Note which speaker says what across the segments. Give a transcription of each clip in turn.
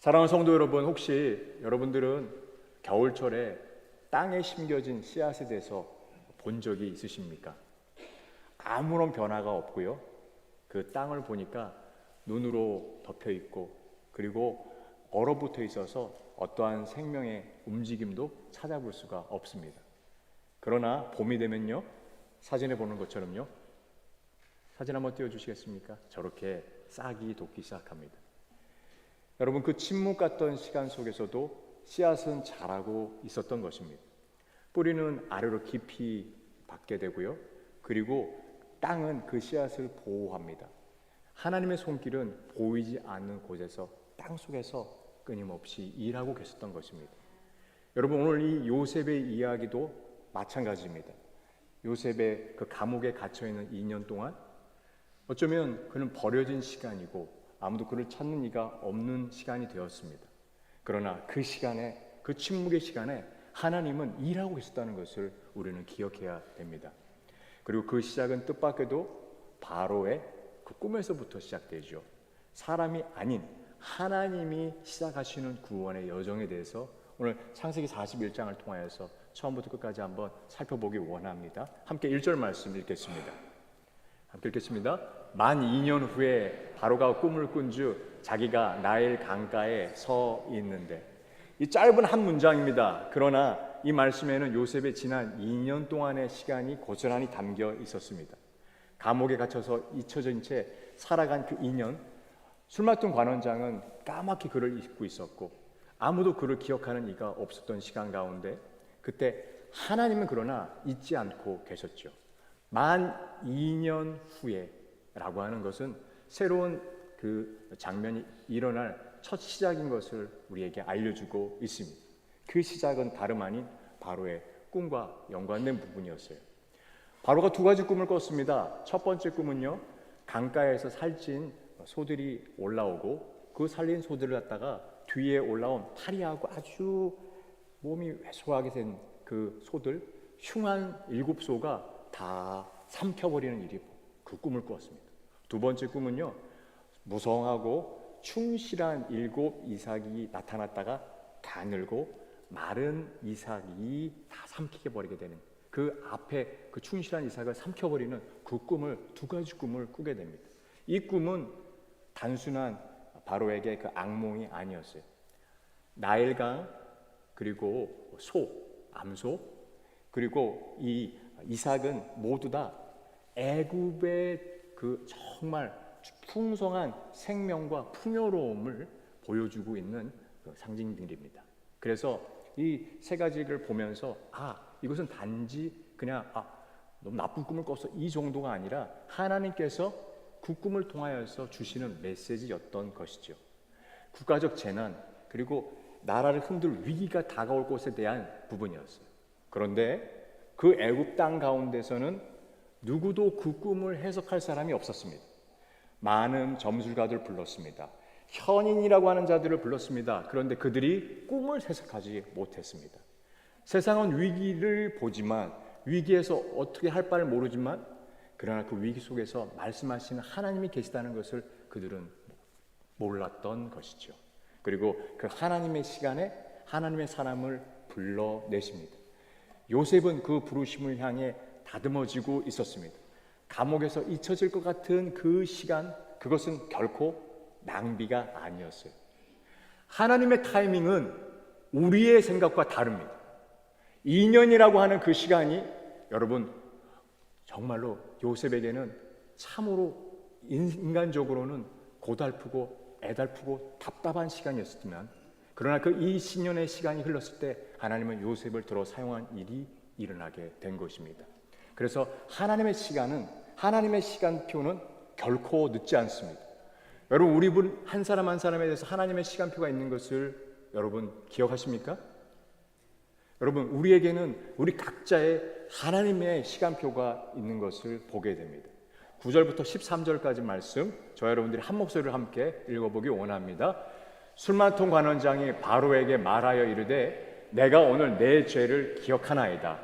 Speaker 1: 사랑하는 성도 여러분, 혹시 여러분들은 겨울철에 땅에 심겨진 씨앗에 대해서 본 적이 있으십니까? 아무런 변화가 없고요. 그 땅을 보니까 눈으로 덮여 있고 그리고 얼어붙어 있어서 어떠한 생명의 움직임도 찾아볼 수가 없습니다. 그러나 봄이 되면요, 사진에 보는 것처럼요, 사진 한번 띄워주시겠습니까? 저렇게 싹이 돋기 시작합니다. 여러분, 그 침묵 같던 시간 속에서도 씨앗은 자라고 있었던 것입니다. 뿌리는 아래로 깊이 받게 되고요. 그리고 땅은 그 씨앗을 보호합니다. 하나님의 손길은 보이지 않는 곳에서 땅 속에서 끊임없이 일하고 계셨던 것입니다. 여러분, 오늘 이 요셉의 이야기도 마찬가지입니다. 요셉의 그 감옥에 갇혀있는 2년 동안 어쩌면 그는 버려진 시간이고 아무도 그를 찾는 이가 없는 시간이 되었습니다. 그러나 그 시간에, 그 침묵의 시간에 하나님은 일하고 계셨다는 것을 우리는 기억해야 됩니다. 그리고 그 시작은 뜻밖에도 바로의 그 꿈에서부터 시작되죠. 사람이 아닌 하나님이 시작하시는 구원의 여정에 대해서 오늘 창세기 41장을 통하여서 처음부터 끝까지 한번 살펴보기 원합니다. 함께 1절 말씀 읽겠습니다. 함께 읽겠습니다. 만 2년 후에 바로가 꿈을 꾼 주 자기가 나일 강가에 서 있는데, 이 짧은 한 문장입니다. 그러나 이 말씀에는 요셉의 지난 2년 동안의 시간이 고스란히 담겨 있었습니다. 감옥에 갇혀서 잊혀진 채 살아간 그 2년, 술 맡은 관원장은 까맣게 그를 잊고 있었고 아무도 그를 기억하는 이가 없었던 시간 가운데 그때 하나님은 그러나 잊지 않고 계셨죠. 만 2년 후에 라고 하는 것은 새로운 그 장면이 일어날 첫 시작인 것을 우리에게 알려주고 있습니다. 그 시작은 다름 아닌 바로의 꿈과 연관된 부분이었어요. 바로가 두 가지 꿈을 꿨습니다. 첫 번째 꿈은요, 강가에서 살찐 소들이 올라오고 그 살린 소들을 갖다가 뒤에 올라온 파리하고 아주 몸이 왜소하게 된 그 소들, 흉한 7소가 다 삼켜버리는 일이 그 꿈을 꾸었습니다. 두 번째 꿈은요, 무성하고 충실한 7 이삭이 나타났다가 가늘고 마른 이삭이 다 삼키게 버리게 되는 그 앞에 그 충실한 이삭을 삼켜버리는 그 꿈을, 두 가지 꿈을 꾸게 됩니다. 이 꿈은 단순한 바로에게 그 악몽이 아니었어요. 나일강, 그리고 소, 암소, 그리고 이 이삭은 모두 다 애굽의 그 정말 풍성한 생명과 풍요로움을 보여주고 있는 그 상징들입니다. 그래서 이 세 가지를 보면서 이것은 단지 그냥 너무 나쁜 꿈을 꿨어 이 정도가 아니라 하나님께서 그 꿈을 통하여서 주시는 메시지였던 것이죠. 국가적 재난 그리고 나라를 흔들 위기가 다가올 것에 대한 부분이었어요. 그런데 그 애굽 땅 가운데서는 누구도 그 꿈을 해석할 사람이 없었습니다. 많은 점술가들 불렀습니다. 현인이라고 하는 자들을 불렀습니다. 그런데 그들이 꿈을 해석하지 못했습니다. 세상은 위기를 보지만 위기에서 어떻게 할 바를 모르지만 그러나 그 위기 속에서 말씀하시는 하나님이 계시다는 것을 그들은 몰랐던 것이죠. 그리고 그 하나님의 시간에 하나님의 사람을 불러내십니다. 요셉은 그 부르심을 향해 다듬어지고 있었습니다. 감옥에서 잊혀질 것 같은 그 시간, 그것은 결코 낭비가 아니었어요. 하나님의 타이밍은 우리의 생각과 다릅니다. 2년이라고 하는 그 시간이 여러분 정말로 요셉에게는 참으로 인간적으로는 고달프고 애달프고 답답한 시간이었지만 그러나 그 20년의 시간이 흘렀을 때 하나님은 요셉을 들어 사용한 일이 일어나게 된 것입니다. 그래서 하나님의 시간은, 하나님의 시간표는 결코 늦지 않습니다. 여러분, 우리 한 사람 한 사람에 대해서 하나님의 시간표가 있는 것을 여러분 기억하십니까? 여러분, 우리에게는 우리 각자의 하나님의 시간표가 있는 것을 보게 됩니다. 9절부터 13절까지 말씀, 저 여러분들이 한 목소리를 함께 읽어보기 원합니다. 술 맡은 관원장이 바로에게 말하여 이르되 내가 오늘 내 죄를 기억하나이다.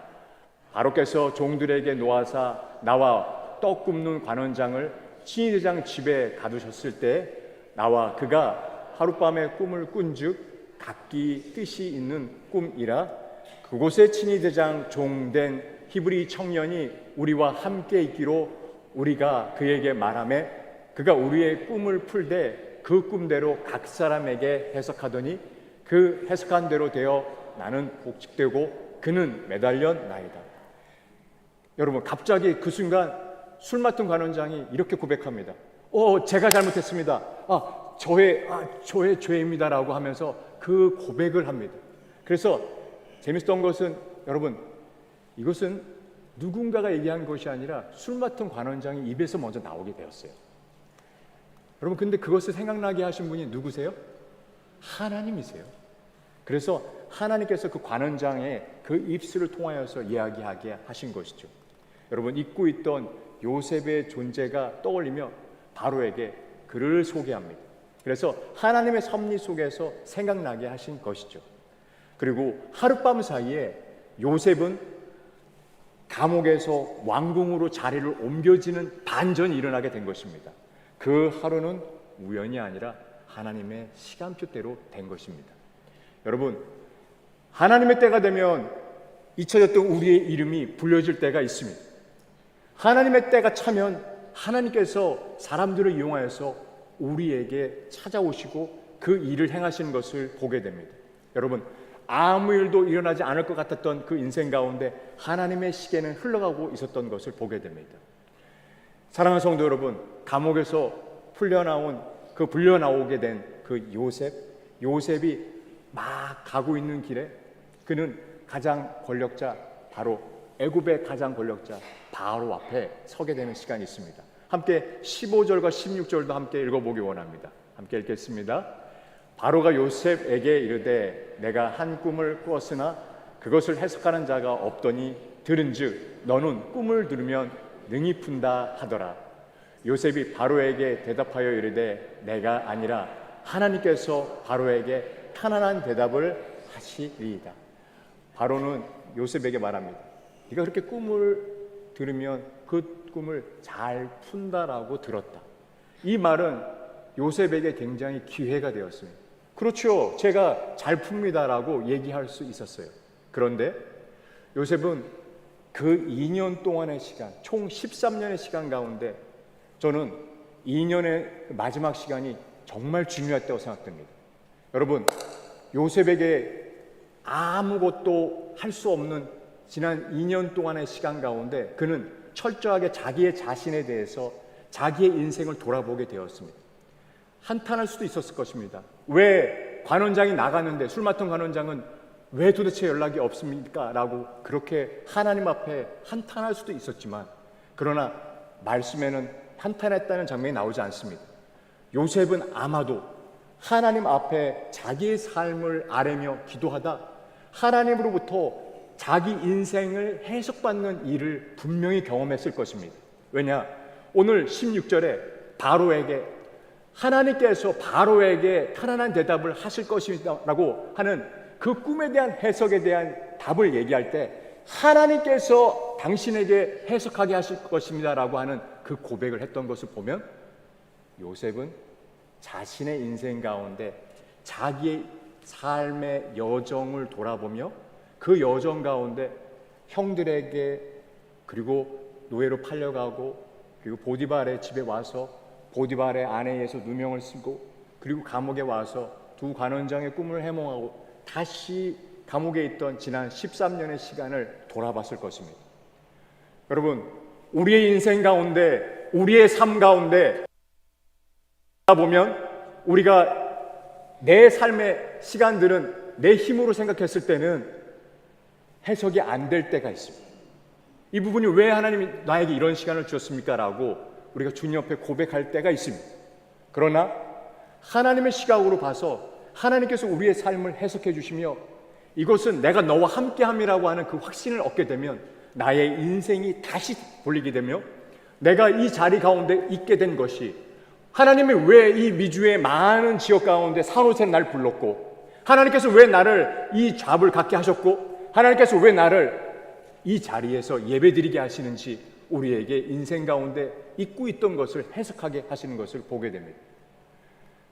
Speaker 1: 바로께서 종들에게 놓아사 나와 떡 굽는 관원장을 친위대장 집에 가두셨을 때 나와 그가 하룻밤에 꿈을 꾼즉 각기 뜻이 있는 꿈이라 그곳에 친히 대장 종된 히브리 청년이 우리와 함께 있기로 우리가 그에게 말하매 그가 우리의 꿈을 풀되 그 꿈대로 각 사람에게 해석하더니 그 해석한 대로 되어 나는 복직되고 그는 매달렸나이다. 여러분, 갑자기 그 순간 술 맡은 관원장이 이렇게 고백합니다. 제가 잘못했습니다. 저의 죄입니다라고 하면서 그 고백을 합니다. 그래서 재밌었던 것은 여러분, 이것은 누군가가 얘기한 것이 아니라 술 맡은 관원장이 입에서 먼저 나오게 되었어요. 여러분, 근데 그것을 생각나게 하신 분이 누구세요? 하나님이세요. 그래서 하나님께서 그 관원장의 그 입술을 통하여서 이야기하게 하신 것이죠. 여러분, 잊고 있던 요셉의 존재가 떠올리며 바로에게 그를 소개합니다. 그래서 하나님의 섭리 속에서 생각나게 하신 것이죠. 그리고 하룻밤 사이에 요셉은 감옥에서 왕궁으로 자리를 옮겨지는 반전이 일어나게 된 것입니다. 그 하루는 우연이 아니라 하나님의 시간표대로 된 것입니다. 여러분, 하나님의 때가 되면 잊혀졌던 우리의 이름이 불려질 때가 있습니다. 하나님의 때가 차면 하나님께서 사람들을 이용하여서 우리에게 찾아오시고 그 일을 행하시는 것을 보게 됩니다. 여러분, 아무 일도 일어나지 않을 것 같았던 그 인생 가운데 하나님의 시계는 흘러가고 있었던 것을 보게 됩니다. 사랑하는 성도 여러분, 감옥에서 불려나오게 된 그 요셉이 막 가고 있는 길에 그는 가장 권력자, 바로 애굽의 가장 권력자 바로 앞에 서게 되는 시간이 있습니다. 함께 15절과 16절도 함께 읽어보기 원합니다. 함께 읽겠습니다. 바로가 요셉에게 이르되 내가 한 꿈을 꾸었으나 그것을 해석하는 자가 없더니 들은즉 너는 꿈을 들으면 능히 푼다 하더라. 요셉이 바로에게 대답하여 이르되 내가 아니라 하나님께서 바로에게 편안한 대답을 하시리이다. 바로는 요셉에게 말합니다. 네가 그렇게 꿈을 들으면 그 꿈을 잘 푼다라고 들었다. 이 말은 요셉에게 굉장히 기회가 되었습니다. 그렇죠, 제가 잘 풉니다라고 얘기할 수 있었어요. 그런데 요셉은 그 2년 동안의 시간, 총 13년의 시간 가운데 저는 2년의 마지막 시간이 정말 중요했다고 생각됩니다. 여러분, 요셉에게 아무것도 할 수 없는 지난 2년 동안의 시간 가운데 그는 철저하게 자기의 자신에 대해서 자기의 인생을 돌아보게 되었습니다. 한탄할 수도 있었을 것입니다. 왜 관원장이 나갔는데 술 맡은 관원장은 왜 도대체 연락이 없습니까? 라고 그렇게 하나님 앞에 한탄할 수도 있었지만, 그러나 말씀에는 한탄했다는 장면이 나오지 않습니다. 요셉은 아마도 하나님 앞에 자기의 삶을 아뢰며 기도하다 하나님으로부터 자기 인생을 해석받는 일을 분명히 경험했을 것입니다. 왜냐? 오늘 16절에 바로에게 하나님께서 바로에게 편안한 대답을 하실 것이라고 하는 그 꿈에 대한 해석에 대한 답을 얘기할 때 하나님께서 당신에게 해석하게 하실 것입니다라고 하는 그 고백을 했던 것을 보면 요셉은 자신의 인생 가운데 자기의 삶의 여정을 돌아보며 그 여정 가운데 형들에게, 그리고 노예로 팔려가고, 그리고 보디발의 집에 와서 보디발의 아내에서 누명을 쓰고, 그리고 감옥에 와서 두 관원장의 꿈을 해몽하고 다시 감옥에 있던 지난 13년의 시간을 돌아봤을 것입니다. 여러분, 우리의 인생 가운데, 우리의 삶 가운데 보면 우리가 내 삶의 시간들은 내 힘으로 생각했을 때는 해석이 안 될 때가 있습니다. 이 부분이 왜 하나님이 나에게 이런 시간을 주었습니까? 라고 우리가 주님 옆에 고백할 때가 있습니다. 그러나 하나님의 시각으로 봐서 하나님께서 우리의 삶을 해석해 주시며 이것은 내가 너와 함께함이라고 하는 그 확신을 얻게 되면 나의 인생이 다시 돌리게 되며 내가 이 자리 가운데 있게 된 것이, 하나님이 왜 이 미주의 많은 지역 가운데 산호세는 날 불렀고, 하나님께서 왜 나를 이 잡을 갖게 하셨고, 하나님께서 왜 나를 이 자리에서 예배드리게 하시는지 우리에게 인생 가운데 잊고 있던 것을 해석하게 하시는 것을 보게 됩니다.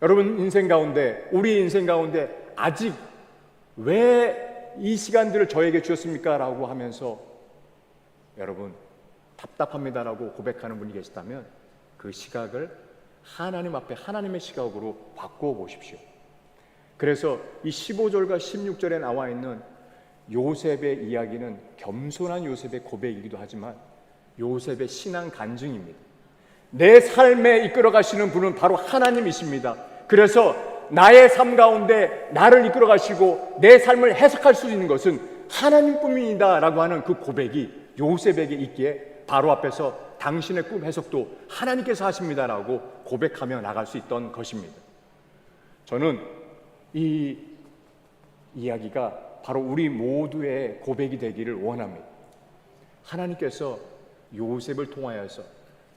Speaker 1: 여러분 인생 가운데, 우리 인생 가운데 아직 왜 이 시간들을 저에게 주셨습니까? 라고 하면서 여러분 답답합니다라고 고백하는 분이 계시다면 그 시각을 하나님 앞에 하나님의 시각으로 바꾸어 보십시오. 그래서 이 15절과 16절에 나와 있는 요셉의 이야기는 겸손한 요셉의 고백이기도 하지만 요셉의 신앙 간증입니다. 내 삶에 이끌어 가시는 분은 바로 하나님이십니다. 그래서 나의 삶 가운데 나를 이끌어 가시고 내 삶을 해석할 수 있는 것은 하나님뿐입니다 라고 하는 그 고백이 요셉에게 있기에 바로 앞에서 당신의 꿈 해석도 하나님께서 하십니다라고 고백하며 나갈 수 있던 것입니다. 저는 이 이야기가 바로 우리 모두의 고백이 되기를 원합니다. 하나님께서 요셉을 통하여서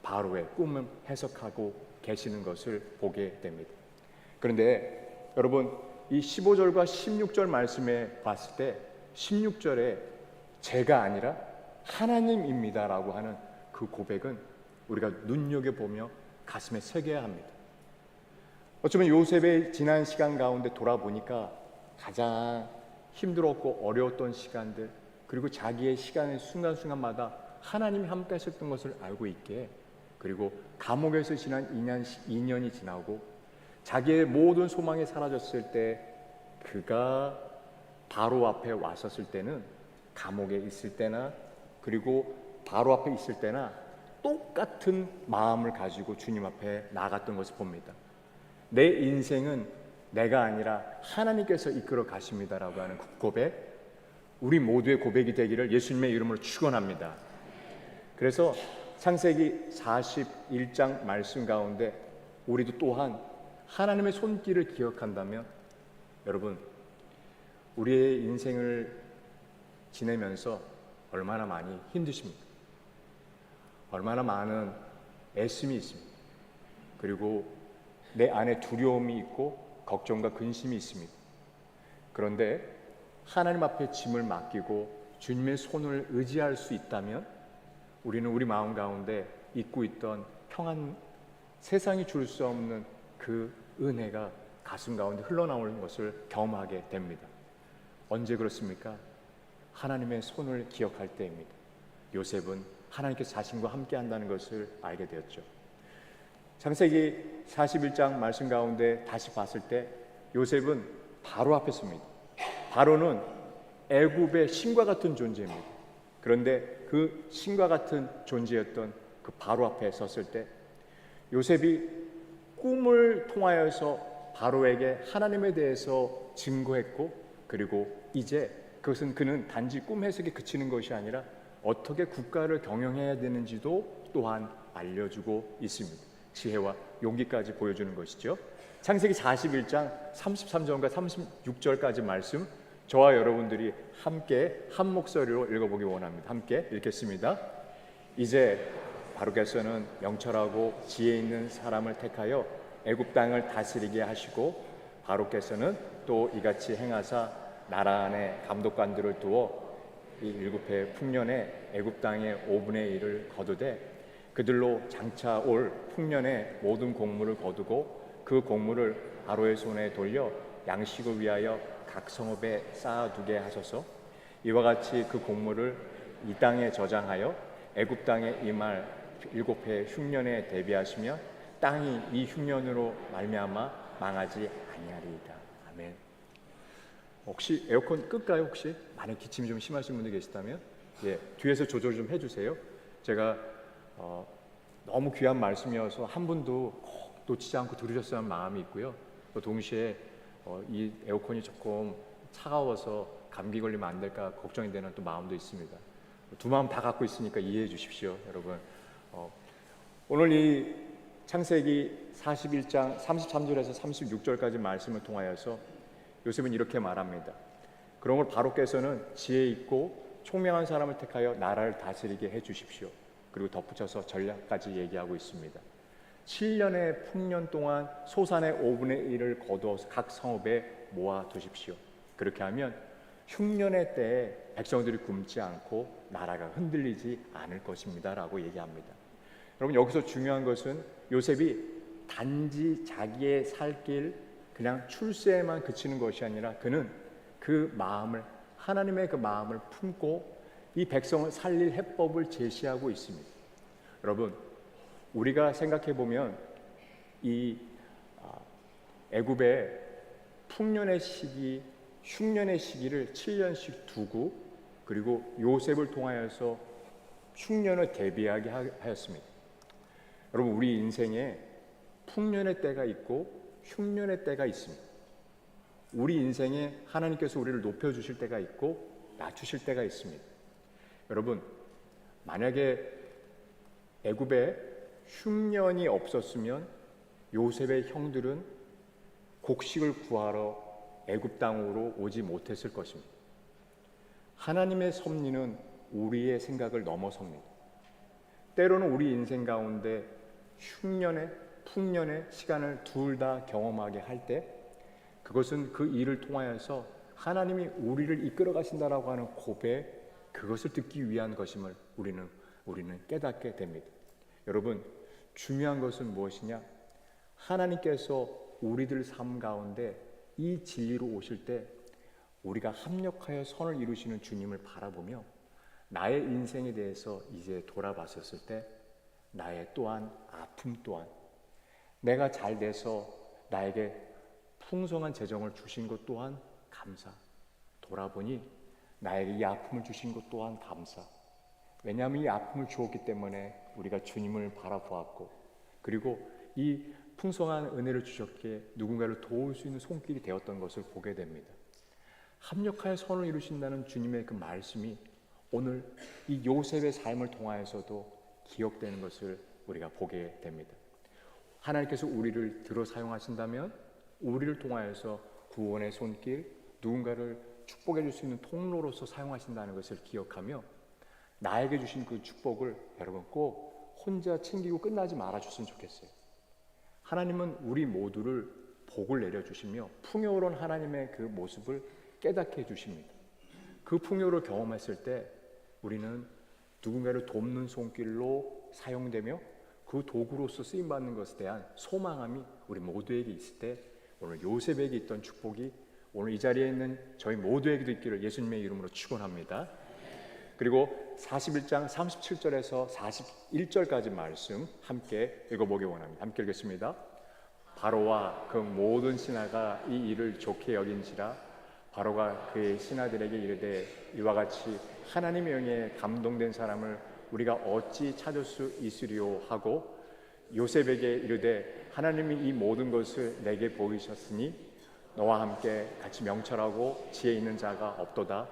Speaker 1: 바로의 꿈을 해석하고 계시는 것을 보게 됩니다. 그런데 여러분 이 15절과 16절 말씀에 봤을 때 16절에 제가 아니라 하나님입니다라고 하는 그 고백은 우리가 눈여겨보며 가슴에 새겨야 합니다. 어쩌면 요셉의 지난 시간 가운데 돌아보니까 가장 힘들었고 어려웠던 시간들, 그리고 자기의 시간의 순간순간마다 하나님이 함께 하셨던 것을 알고 있기에, 그리고 감옥에서 지난 2년이 지나고 자기의 모든 소망이 사라졌을 때 그가 바로 앞에 왔었을 때는 감옥에 있을 때나 그리고 바로 앞에 있을 때나 똑같은 마음을 가지고 주님 앞에 나갔던 것을 봅니다. 내 인생은 내가 아니라 하나님께서 이끌어 가십니다라고 하는 그 고백, 우리 모두의 고백이 되기를 예수님의 이름으로 축원합니다. 그래서 창세기 41장 말씀 가운데 우리도 또한 하나님의 손길을 기억한다면 여러분 우리의 인생을 지내면서 얼마나 많이 힘드십니까? 얼마나 많은 애씀이 있습니다. 그리고 내 안에 두려움이 있고 걱정과 근심이 있습니다. 그런데 하나님 앞에 짐을 맡기고 주님의 손을 의지할 수 있다면 우리는 우리 마음 가운데 잊고 있던 평안, 세상이 줄 수 없는 그 은혜가 가슴 가운데 흘러나오는 것을 경험하게 됩니다. 언제 그렇습니까? 하나님의 손을 기억할 때입니다. 요셉은 하나님께서 자신과 함께 한다는 것을 알게 되었죠. 창세기 41장 말씀 가운데 다시 봤을 때 요셉은 바로 앞에 섭니다. 바로는 애굽의 신과 같은 존재입니다. 그런데 그 신과 같은 존재였던 그 바로 앞에 섰을 때 요셉이 꿈을 통하여서 바로에게 하나님에 대해서 증거했고, 그리고 이제 그것은 그는 단지 꿈 해석에 그치는 것이 아니라 어떻게 국가를 경영해야 되는지도 또한 알려주고 있습니다. 지혜와 용기까지 보여주는 것이죠. 창세기 41장 33절과 36절까지 말씀, 저와 여러분들이 함께 한 목소리로 읽어보기 원합니다. 함께 읽겠습니다. 이제 바로께서는 명철하고 지혜 있는 사람을 택하여 애굽 땅을 다스리게 하시고, 바로께서는 또 이같이 행하사 나라 안에 감독관들을 두어 이 7해 풍년에 애굽 땅의 5분의 1을 거두되 그들로 장차 올 풍년의 모든 곡물을 거두고 그 곡물을 바로의 손에 돌려 양식을 위하여 각 성읍에 쌓아두게 하소서. 이와 같이 그 곡물을 이 땅에 저장하여 애굽 땅에 임할 7해 흉년에 대비하시며 땅이 이 흉년으로 말미암아 망하지 아니하리이다. 아멘. 혹시 에어컨 끌까요? 혹시 만약 기침이 좀 심하신 분들 계시다면 뒤에서 조절 좀 해주세요. 제가 너무 귀한 말씀이어서 한 분도 꼭 놓치지 않고 들으셨으면 하는 마음이 있고요. 또 동시에 이 에어컨이 조금 차가워서 감기 걸리면 안 될까 걱정이 되는 또 마음도 있습니다. 두 마음 다 갖고 있으니까 이해해 주십시오, 여러분. 오늘 이 창세기 41장 33절에서 36절까지 말씀을 통하여서 요셉은 이렇게 말합니다. 그러므로 바로께서는 지혜 있고 총명한 사람을 택하여 나라를 다스리게 해 주십시오. 그리고 덧붙여서 전략까지 얘기하고 있습니다. 7년의 풍년 동안 소산의 5분의 1을 거두어서 각 성읍에 모아 두십시오. 그렇게 하면 흉년의 때에 백성들이 굶지 않고 나라가 흔들리지 않을 것입니다 라고 얘기합니다. 여러분, 여기서 중요한 것은 요셉이 단지 자기의 살 길 그냥 출세에만 그치는 것이 아니라 그는 그 마음을, 하나님의 그 마음을 품고 이 백성을 살릴 해법을 제시하고 있습니다. 여러분, 우리가 생각해 보면 이 애굽의 풍년의 시기, 흉년의 시기를 7년씩 두고 그리고 요셉을 통하여서 흉년을 대비하게 하였습니다. 여러분, 우리 인생에 풍년의 때가 있고 흉년의 때가 있습니다. 우리 인생에 하나님께서 우리를 높여주실 때가 있고 낮추실 때가 있습니다. 여러분, 만약에 애굽에 흉년이 없었으면 요셉의 형들은 곡식을 구하러 애굽 땅으로 오지 못했을 것입니다. 하나님의 섭리는 우리의 생각을 넘어섭니다. 때로는 우리 인생 가운데 흉년의, 풍년의 시간을 둘 다 경험하게 할 때 그것은 그 일을 통하여서 하나님이 우리를 이끌어 가신다라고 하는 고백, 그것을 듣기 위한 것임을 우리는 깨닫게 됩니다. 여러분, 중요한 것은 무엇이냐? 하나님께서 우리들 삶 가운데 이 진리로 오실 때 우리가 합력하여 선을 이루시는 주님을 바라보며 나의 인생에 대해서 이제 돌아봤었을 때 나의 또한 아픔 또한 내가 잘 돼서 나에게 풍성한 재정을 주신 것 또한 감사, 돌아보니 나에게 이 아픔을 주신 것 또한 감사. 왜냐하면 이 아픔을 주었기 때문에 우리가 주님을 바라보았고 그리고 이 풍성한 은혜를 주셨기에 누군가를 도울 수 있는 손길이 되었던 것을 보게 됩니다. 합력하여 선을 이루신다는 주님의 그 말씀이 오늘 이 요셉의 삶을 통하여서도 기억되는 것을 우리가 보게 됩니다. 하나님께서 우리를 들어 사용하신다면 우리를 통하여서 구원의 손길, 누군가를 축복해 줄 수 있는 통로로서 사용하신다는 것을 기억하며 나에게 주신 그 축복을 여러분 꼭 혼자 챙기고 끝나지 말아줬으면 좋겠어요. 하나님은 우리 모두를 복을 내려주시며 풍요로운 하나님의 그 모습을 깨닫게 해주십니다. 그 풍요를 경험했을 때 우리는 누군가를 돕는 손길로 사용되며 그 도구로서 쓰임받는 것에 대한 소망함이 우리 모두에게 있을 때 오늘 요셉에게 있던 축복이 오늘 이 자리에 있는 저희 모두에게도 있기를 예수님의 이름으로 축원합니다. 그리고 41장 37절에서 41절까지 말씀 함께 읽어보기 원합니다. 함께 읽겠습니다. 바로와 그 모든 신하가 이 일을 좋게 여긴지라 바로가 그의 신하들에게 이르되 이와 같이 하나님의 영에 감동된 사람을 우리가 어찌 찾을 수 있으리요 하고 요셉에게 이르되 하나님이 이 모든 것을 내게 보이셨으니 너와 함께 같이 명철하고 지혜 있는 자가 없도다.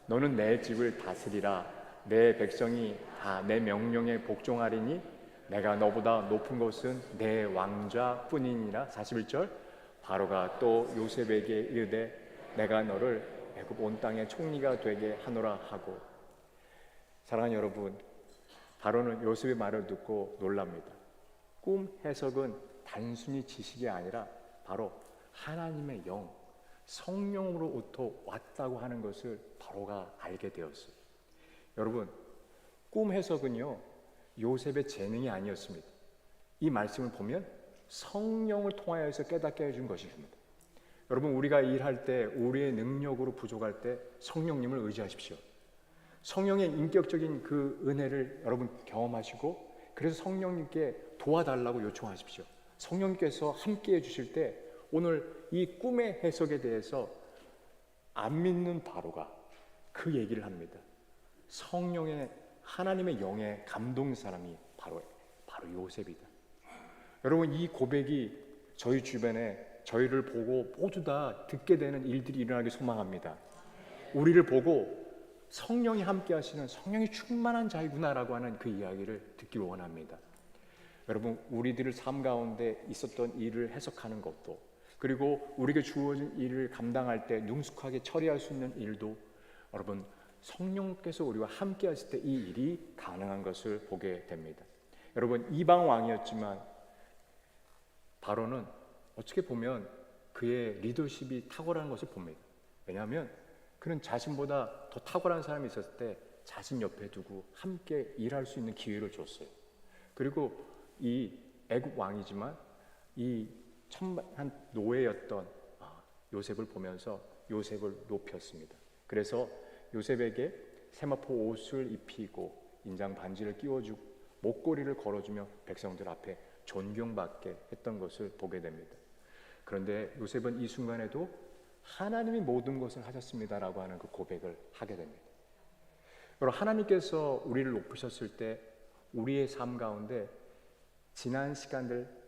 Speaker 1: 너는 내 집을 다스리라. 내 백성이 다 내 명령에 복종하리니 내가 너보다 높은 것은 내 왕좌뿐이니라. 41절 바로가 또 요셉에게 이르되 내가 너를 애굽 온 땅의 총리가 되게 하노라 하고. 사랑하는 여러분, 바로는 요셉의 말을 듣고 놀랍니다. 꿈 해석은 단순히 지식이 아니라 바로 하나님의 영, 성령으로부터 왔다고 하는 것을 바로가 알게 되었어요. 여러분, 꿈 해석은요 요셉의 재능이 아니었습니다. 이 말씀을 보면 성령을 통하여서 깨닫게 해준 것입니다. 여러분, 우리가 일할 때 우리의 능력으로 부족할 때 성령님을 의지하십시오. 성령의 인격적인 그 은혜를 여러분 경험하시고 그래서 성령님께 도와달라고 요청하십시오. 성령님께서 함께 해주실 때 오늘 이 꿈의 해석에 대해서 안 믿는 바로가 그 얘기를 합니다. 성령의 하나님의 영에 감동된 사람이 바로 요셉이다. 여러분, 이 고백이 저희 주변에 저희를 보고 모두 다 듣게 되는 일들이 일어나길 소망합니다. 우리를 보고 성령이 함께 하시는 성령이 충만한 자이구나라고 하는 그 이야기를 듣기를 원합니다. 여러분, 우리들의 삶 가운데 있었던 일을 해석하는 것도 그리고 우리에게 주어진 일을 감당할 때 능숙하게 처리할 수 있는 일도 여러분 성령께서 우리와 함께 하실 때 이 일이 가능한 것을 보게 됩니다. 여러분, 이방 왕이었지만 바로는 어떻게 보면 그의 리더십이 탁월한 것을 봅니다. 왜냐하면 그는 자신보다 더 탁월한 사람이 있었을 때 자신 옆에 두고 함께 일할 수 있는 기회를 줬어요. 그리고 이 애굽 왕이지만 이 천만한 노예였던 요셉을 보면서 요셉을 높였습니다. 그래서 요셉에게 세마포 옷을 입히고 인장 반지를 끼워주고 목걸이를 걸어주며 백성들 앞에 존경받게 했던 것을 보게 됩니다. 그런데 요셉은 이 순간에도 하나님이 모든 것을 하셨습니다라고 하는 그 고백을 하게 됩니다. 여러분, 하나님께서 우리를 높이셨을 때 우리의 삶 가운데 지난 시간들,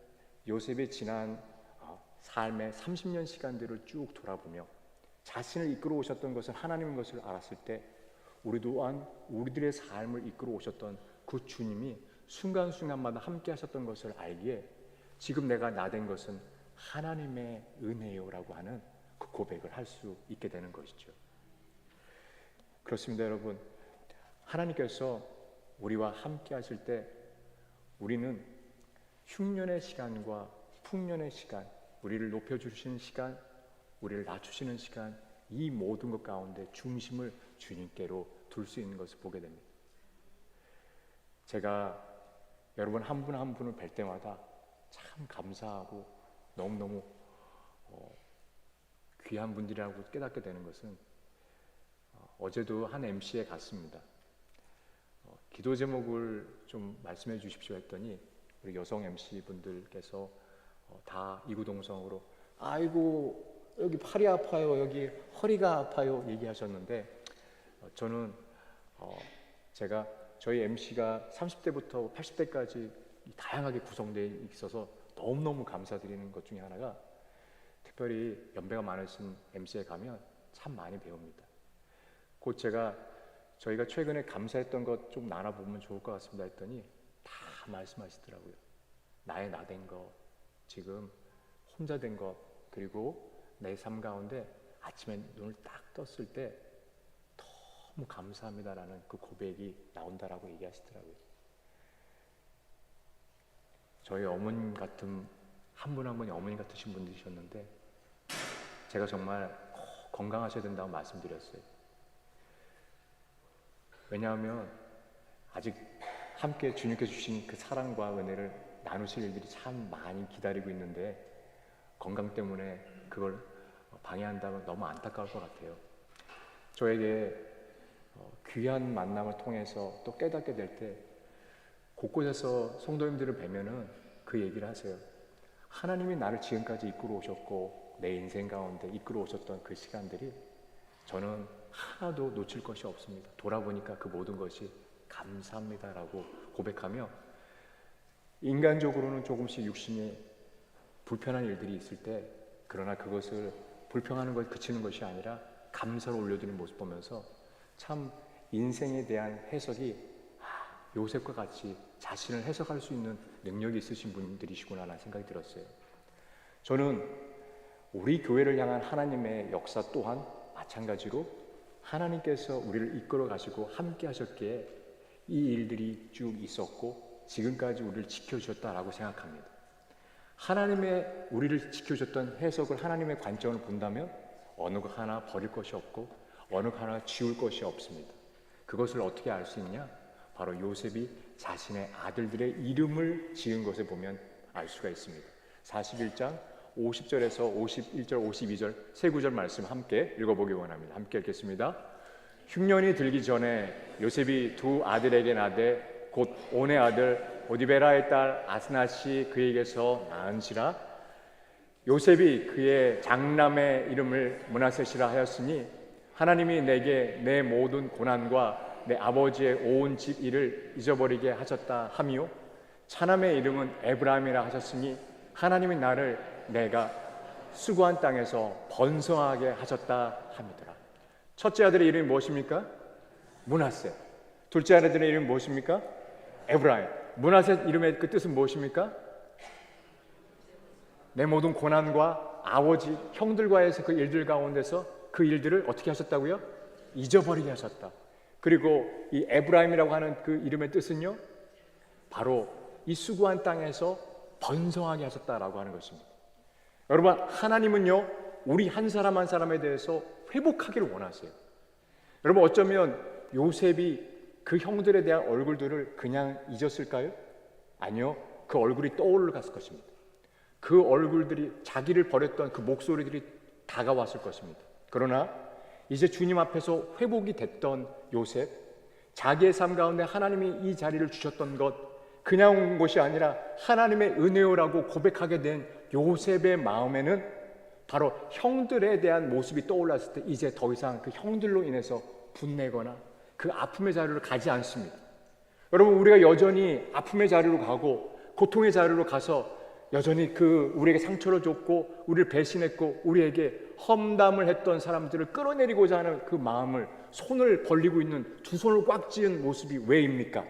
Speaker 1: 요셉의 지난 삶의 30년 시간들을 쭉 돌아보며 자신을 이끌어 오셨던 것은 하나님인 것을 알았을 때 우리 또한 우리들의 삶을 이끌어 오셨던 그 주님이 순간순간마다 함께 하셨던 것을 알기에 지금 내가 나된 것은 하나님의 은혜요라고 하는 그 고백을 할 수 있게 되는 것이죠. 그렇습니다, 여러분. 하나님께서 우리와 함께 하실 때 우리는 흉년의 시간과 풍년의 시간, 우리를 높여주시는 시간, 우리를 낮추시는 시간, 이 모든 것 가운데 중심을 주님께로 둘 수 있는 것을 보게 됩니다. 제가 여러분 한 분 한 분을 뵐 때마다 참 감사하고 너무너무 귀한 분들이라고 깨닫게 되는 것은 어제도 한 MC에 갔습니다. 기도 제목을 좀 말씀해 주십시오 했더니 우리 여성 MC 분들께서 다 이구동성으로 아이고 여기 팔이 아파요, 여기 허리가 아파요 얘기하셨는데 저는 제가 저희 MC가 30대부터 80대까지 다양하게 구성되어 있어서 너무너무 감사드리는 것 중에 하나가 특별히 연배가 많으신 MC에 가면 참 많이 배웁니다. 곧 저희가 최근에 감사했던 것 좀 나눠보면 좋을 것 같습니다 했더니 다 말씀하시더라고요. 나의 나된 것, 지금 혼자 된 것, 그리고 내 삶 가운데 아침에 눈을 딱 떴을 때 너무 감사합니다라는 그 고백이 나온다라고 얘기하시더라고요. 저희 어머님 같은 한 분 한 분이 어머님 같으신 분들이셨는데 제가 정말 건강하셔야 된다고 말씀드렸어요. 왜냐하면 아직 함께 주님께 주신 그 사랑과 은혜를 나누실 일들이 참 많이 기다리고 있는데 건강 때문에 그걸 방해한다면 너무 안타까울 것 같아요. 저에게 귀한 만남을 통해서 또 깨닫게 될 때 곳곳에서 성도님들을 뵈면은 그 얘기를 하세요. 하나님이 나를 지금까지 이끌어 오셨고 내 인생 가운데 이끌어 오셨던 그 시간들이 저는 하나도 놓칠 것이 없습니다. 돌아보니까 그 모든 것이 감사합니다라고 고백하며 인간적으로는 조금씩 육신에 불편한 일들이 있을 때 그러나 그것을 불평하는 것 그치는 것이 아니라 감사를 올려드리는 모습 보면서 참 인생에 대한 해석이 요셉과 같이 자신을 해석할 수 있는 능력이 있으신 분들이시구나라는 생각이 들었어요. 저는 우리 교회를 향한 하나님의 역사 또한 마찬가지로 하나님께서 우리를 이끌어 가시고 함께 하셨기에 이 일들이 쭉 있었고 지금까지 우리를 지켜주셨다라고 생각합니다. 하나님의 우리를 지켜줬던 해석을 하나님의 관점을 본다면 어느 것 하나 버릴 것이 없고 어느 것 하나 지울 것이 없습니다. 그것을 어떻게 알 수 있냐? 바로 요셉이 자신의 아들들의 이름을 지은 것을 보면 알 수가 있습니다. 41장 50절에서 51절, 52절 세 구절 말씀 함께 읽어보기 원합니다. 함께 읽겠습니다. 흉년이 들기 전에 요셉이 두 아들에게 나되 곧 온의 아들 오디베라의 딸 아스낫이 그에게서 낳은지라. 요셉이 그의 장남의 이름을 므낫셋이라 하였으니 하나님이 내게 내 모든 고난과 내 아버지의 온 집 일을 잊어버리게 하셨다 하며 차남의 이름은 에브라임이라 하셨으니 하나님이 나를 내가 수고한 땅에서 번성하게 하셨다 함이더라. 첫째 아들의 이름이 무엇입니까? 므낫셋. 둘째 아들의 이름이 무엇입니까? 에브라임. 므낫셋 이름의 그 뜻은 무엇입니까? 내 모든 고난과 아버지 형들과에서 그 일들 가운데서 그 일들을 어떻게 하셨다고요? 잊어버리게 하셨다. 그리고 이 에브라임이라고 하는 그 이름의 뜻은요, 바로 이 수고한 땅에서 번성하게 하셨다라고 하는 것입니다. 여러분, 하나님은요 우리 한 사람 한 사람에 대해서 회복하기를 원하세요. 여러분, 어쩌면 요셉이 그 형들에 대한 얼굴들을 그냥 잊었을까요? 아니요, 그 얼굴이 떠올랐을 것입니다. 그 얼굴들이, 자기를 버렸던 그 목소리들이 다가왔을 것입니다. 그러나 이제 주님 앞에서 회복이 됐던 요셉, 자기의 삶 가운데 하나님이 이 자리를 주셨던 것, 그냥 온 것이 아니라 하나님의 은혜요라고 고백하게 된 요셉의 마음에는 바로 형들에 대한 모습이 떠올랐을 때 이제 더 이상 그 형들로 인해서 분내거나 그 아픔의 자리로 가지 않습니다. 여러분, 우리가 여전히 아픔의 자리로 가고 고통의 자리로 가서 여전히 그 우리에게 상처를 줬고 우리를 배신했고 우리에게 험담을 했던 사람들을 끌어내리고자 하는 그 마음을, 손을 벌리고 있는 두 손을 꽉 쥐은 모습이 왜입니까?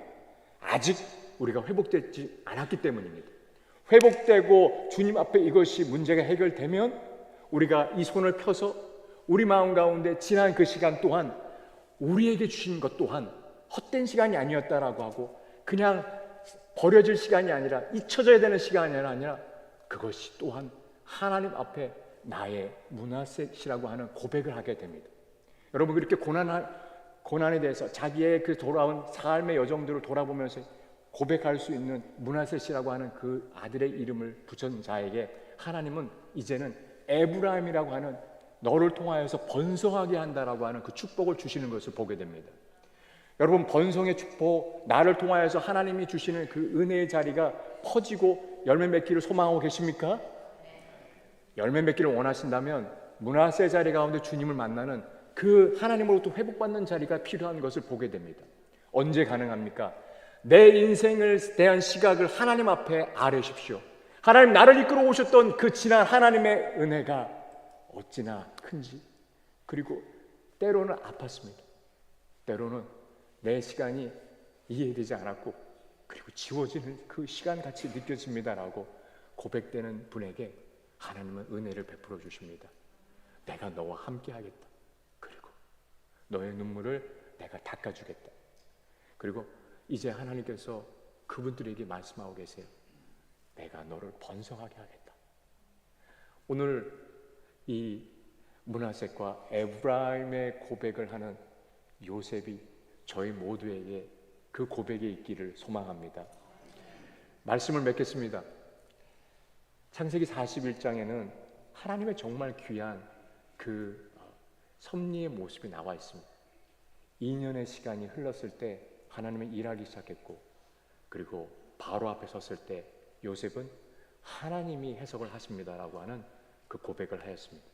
Speaker 1: 아직 우리가 회복되지 않았기 때문입니다. 회복되고 주님 앞에 이것이 문제가 해결되면 우리가 이 손을 펴서 우리 마음 가운데 지난 그 시간 또한 우리에게 주신 것 또한 헛된 시간이 아니었다라고 하고, 그냥 버려질 시간이 아니라 잊혀져야 되는 시간이 아니라 그것이 또한 하나님 앞에 나의 므낫셋이라고 하는 고백을 하게 됩니다. 여러분, 그렇게 고난에 대해서 자기의 그 돌아온 삶의 여정들을 돌아보면서 고백할 수 있는 므낫셋이라고 하는 그 아들의 이름을 붙인 자에게 하나님은 이제는 에브라임이라고 하는 너를 통하여서 번성하게 한다라고 하는 그 축복을 주시는 것을 보게 됩니다. 여러분, 번성의 축복, 나를 통하여서 하나님이 주시는 그 은혜의 자리가 퍼지고 열매 맺기를 소망하고 계십니까? 열매 맺기를 원하신다면 므낫세 자리 가운데 주님을 만나는 그 하나님으로부터 회복받는 자리가 필요한 것을 보게 됩니다. 언제 가능합니까? 내 인생을 대한 시각을 하나님 앞에 아뢰십시오. 하나님, 나를 이끌어 오셨던 그 지난 하나님의 은혜가 어찌나 큰지, 그리고 때로는 아팠습니다. 때로는 내 시간이 이해되지 않았고 그리고 지워지는 그 시간같이 느껴집니다라고 고백되는 분에게 하나님은 은혜를 베풀어 주십니다. 내가 너와 함께 하겠다. 그리고 너의 눈물을 내가 닦아주겠다. 그리고 이제 하나님께서 그분들에게 말씀하고 계세요. 내가 너를 번성하게 하겠다. 오늘 이 므낫셋과 에브라임의 고백을 하는 요셉이 저희 모두에게 그 고백이 있기를 소망합니다. 말씀을 맺겠습니다. 창세기 41장에는 하나님의 정말 귀한 그 섭리의 모습이 나와 있습니다. 2년의 시간이 흘렀을 때 하나님은 일하기 시작했고, 그리고 바로 앞에 섰을 때 요셉은 하나님이 해석을 하십니다라고 하는 그 고백을 하였습니다.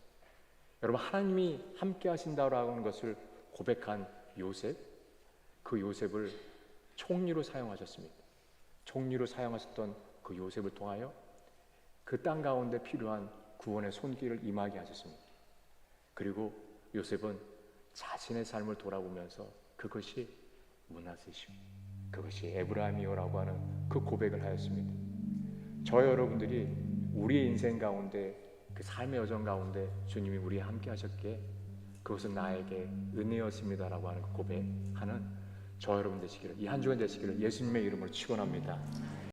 Speaker 1: 여러분, 하나님이 함께 하신다라고 하는 것을 고백한 요셉, 그 요셉을 총리로 사용하셨습니다. 총리로 사용하셨던 그 요셉을 통하여 그 땅 가운데 필요한 구원의 손길을 임하게 하셨습니다. 그리고 요셉은 자신의 삶을 돌아보면서 그것이 므낫셋이요, 그것이 에브라임이요라고 하는 그 고백을 하였습니다. 저 여러분들이 우리의 인생 가운데, 그 삶의 여정 가운데 주님이 우리와 함께 하셨기에 그것은 나에게 은혜였습니다라고 하는 그 고백하는 저 여러분 되시기를, 이 한 주간 되시기를 예수님의 이름으로 축원합니다.